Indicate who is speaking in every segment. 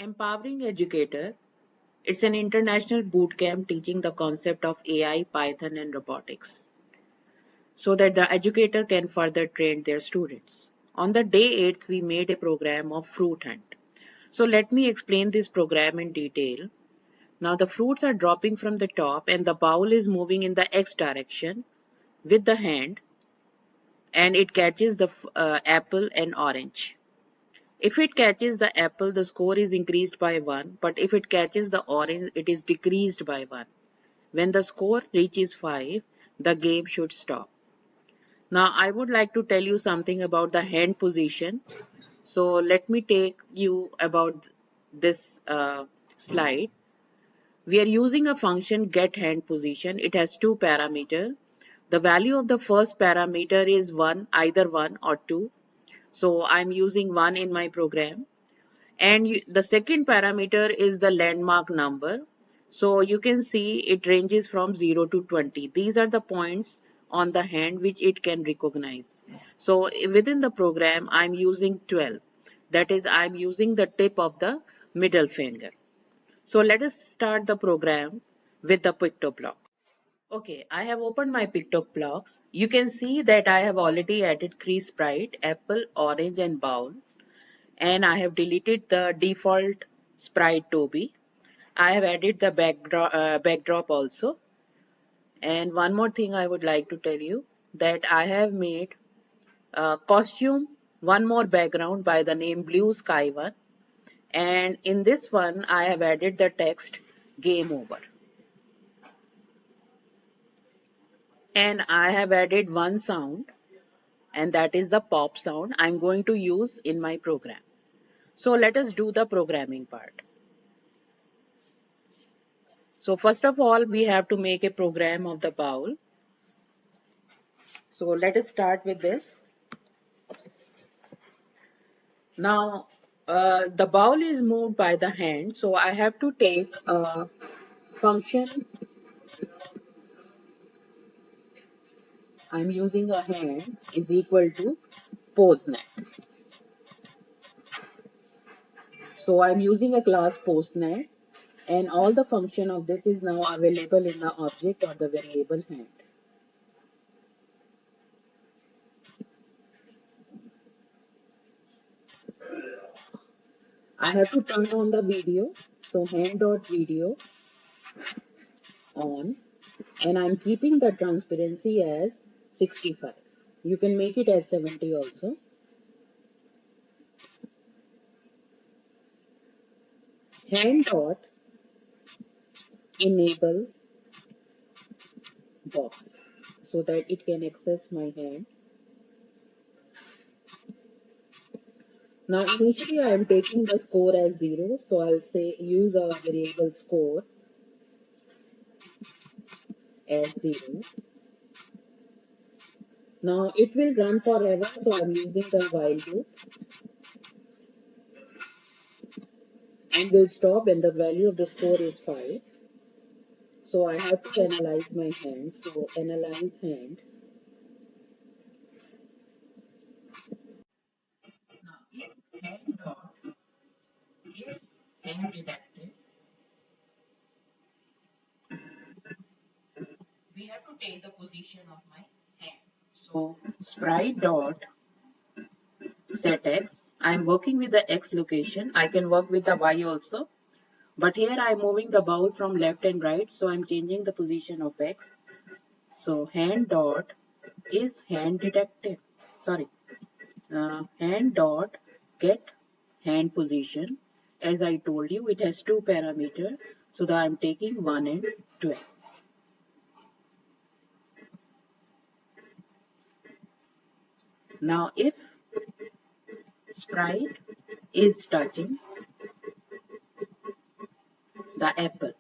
Speaker 1: Empowering Educator. It's an international bootcamp teaching the concept of AI, Python, and robotics so that the educator can further train their students. On the day 8th, we made a program of fruit hunt. So let me explain this program in detail. Now the fruits are dropping from the top and the bowl is moving in the X direction with the hand and it catches the apple and orange. If it catches the apple, the score is increased by 1, but if it catches the orange, it is decreased by 1. When the score reaches 5, the game should stop. Now, I would like to tell you something about the hand position. So, let me take you about this slide. We are using a function get hand position. It has two parameters. The value of the first parameter is 1, either 1 or 2. So, I'm using 1 in my program. And the second parameter is the landmark number. So you can see it ranges from 0 to 20. These are the points on the hand which it can recognize. So within the program, I'm using 12. That is, I'm using the tip of the middle finger. So let us start the program with the PictoBlox. Okay, I have opened my PictoBlox. You can see that I have already added 3 sprite, apple, orange and bowl. And I have deleted the default sprite Toby. I have added the backdrop also. And one more thing I would like to tell you that I have made a costume, one more background by the name Blue Sky One. And in this one, I have added the text game over. And I have added one sound and that is the pop sound I'm going to use in my program. So let us do the programming part. So first of all, we have to make a program of the bowl. So let us start with this. Now, the bowl is moved by the hand. So I have to take a function. I'm using a hand is equal to postnet. So I'm using a class postnet and all the function of this is now available in the object or the variable hand. I have to turn on the video. So hand.video on and I'm keeping the transparency as 65. You can make it as 70 also. Hand dot enable box so that it can access my hand. Now initially I am taking the score as 0, so I'll say use a variable score as 0. Now it will run forever, so I'm using the while loop and will stop when the value of the score is 5. So I have to analyze my hand. So analyze hand. Now if hand dot is hand detected, we have to take the position of my hand. So sprite dot set x. I'm working with the x location. I can work with the y also. But here I'm moving the bowl from left and right. So I'm changing the position of x. So hand dot is hand detected. Sorry. Hand dot get hand position. As I told you, it has two parameters. So that I'm taking 1 and 12. Now if sprite is touching the apple,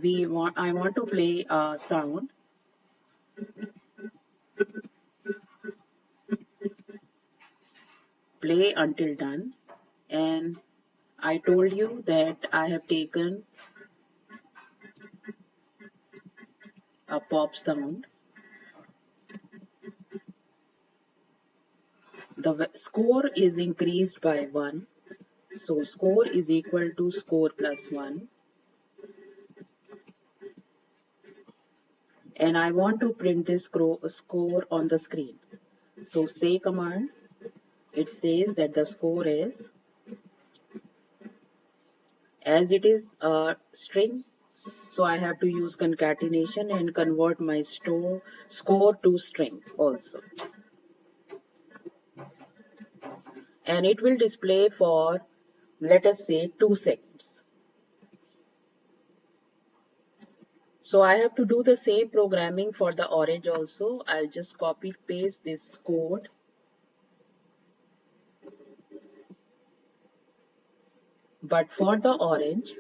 Speaker 1: I want to play a sound. Play until done. And I told you that I have taken a pop sound. the score is increased by 1. So score is equal to score plus 1. And I want to print this score on the screen. So say command, it says that the score is, as it is a string, so I have to use concatenation and convert my score to string also. And it will display for, let us say, 2 seconds. So I have to do the same programming for the orange also. I'll just copy paste this code. But for the orange,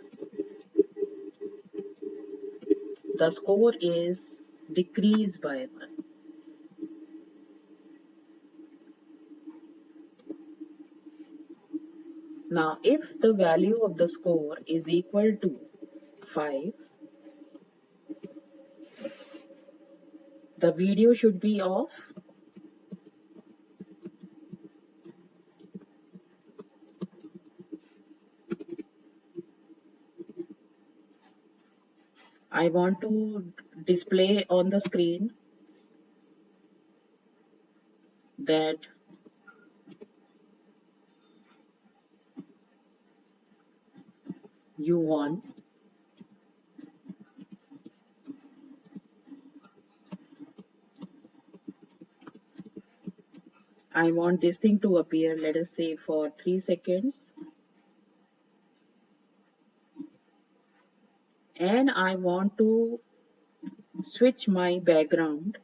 Speaker 1: the score is decreased by 1. Now, if the value of the score is equal to 5, the video should be off. I want to display on the screen that you won. I want this thing to appear, let us say, for 3 seconds. And I want to switch my background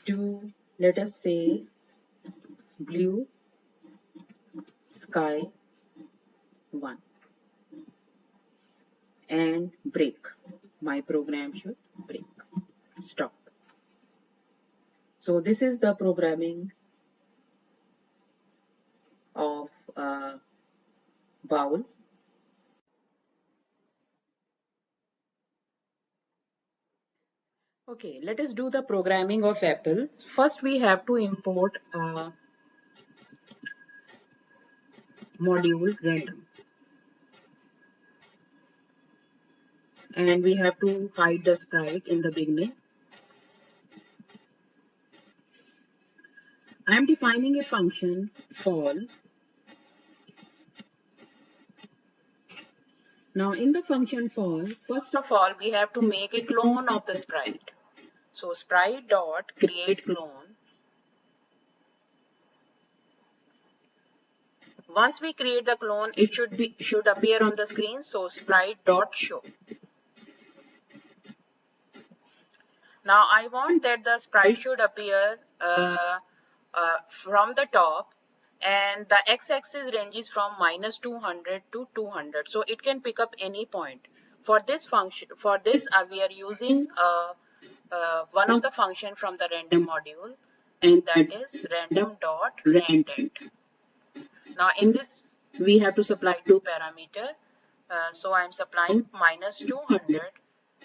Speaker 1: to, let us say, blue sky 1 and break. My program should break. Stop. So this is the programming of bowl. Okay, let us do the programming of apple. First we have to import a module random. And we have to hide the sprite in the beginning. I am defining a function fall. Now in the function fall, first of all we have to make a clone of the sprite. So sprite dot create clone. Once we create the clone, it should appear on the screen. So sprite dot show. Now I want that the sprite should appear from the top, and the x-axis ranges from -200 to 200, so it can pick up any point. For this function, we are using one of the function from the random module, and that is random.randint. Now in this we have to supply two parameters. So I am supplying -200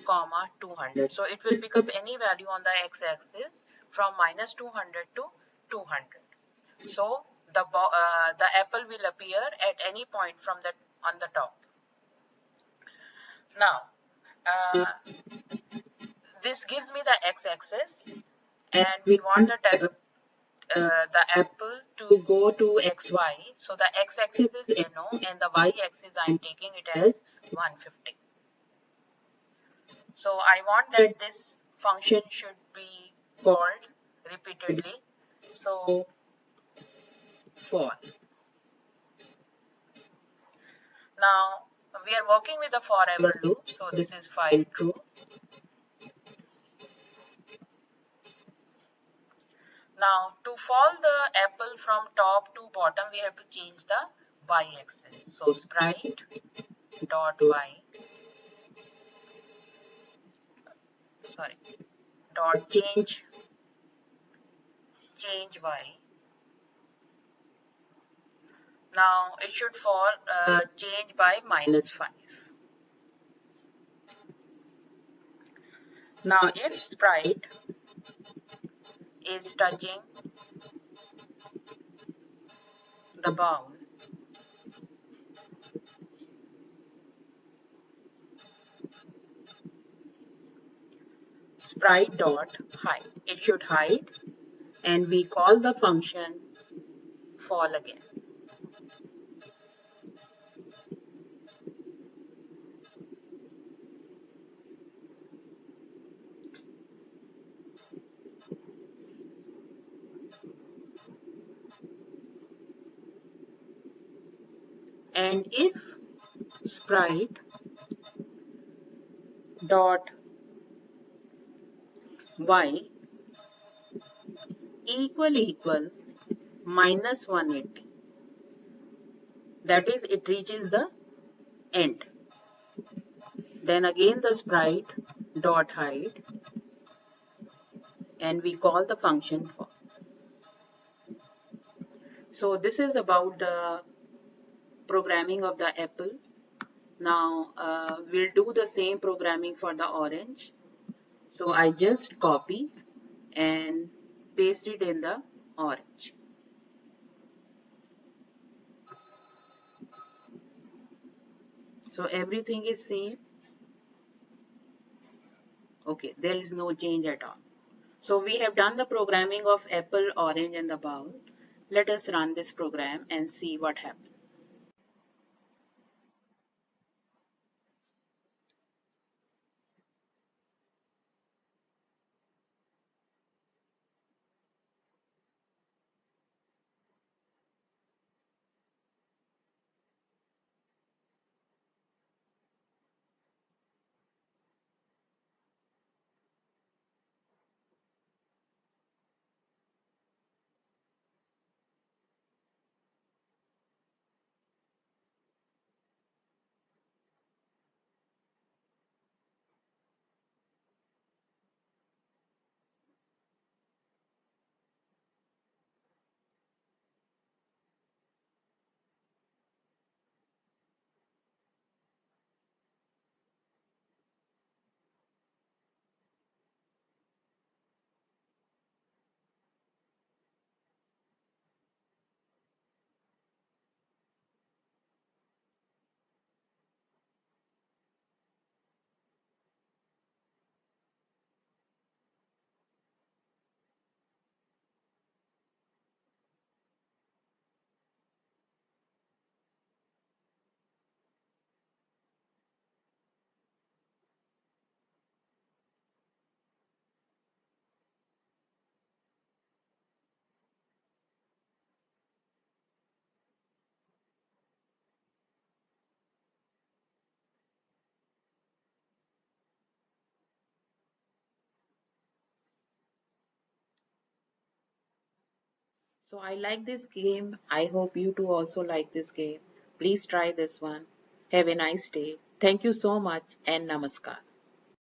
Speaker 1: comma 200. So it will pick up any value on the x-axis from -200 to 200. So the apple will appear at any point from that on the top. Now this gives me the x-axis, and we want the apple to go to xy. So the x-axis is NO and the y-axis I am taking it as 150. So I want that this function should be called repeatedly. So for. Now we are working with the forever loop. So this is file true. Now to fall the apple from top to bottom, we have to change the y-axis. So sprite dot y, dot change y. Now it should fall change by -5. Now if sprite is touching the bowl, sprite dot hide. It should hide and we call the function fall again. And if sprite dot y equal minus 180, that is it reaches the end, then again the sprite dot hide and we call the function for. So this is about the programming of the apple. Now we'll do the same programming for the orange. So I just copy and paste it in the orange. So everything is same. Okay, there is no change at all. So we have done the programming of apple, orange and the bowl. Let us run this program and see what happens. So I like this game. I hope you too also like this game. Please try this one. Have a nice day. Thank you so much and namaskar.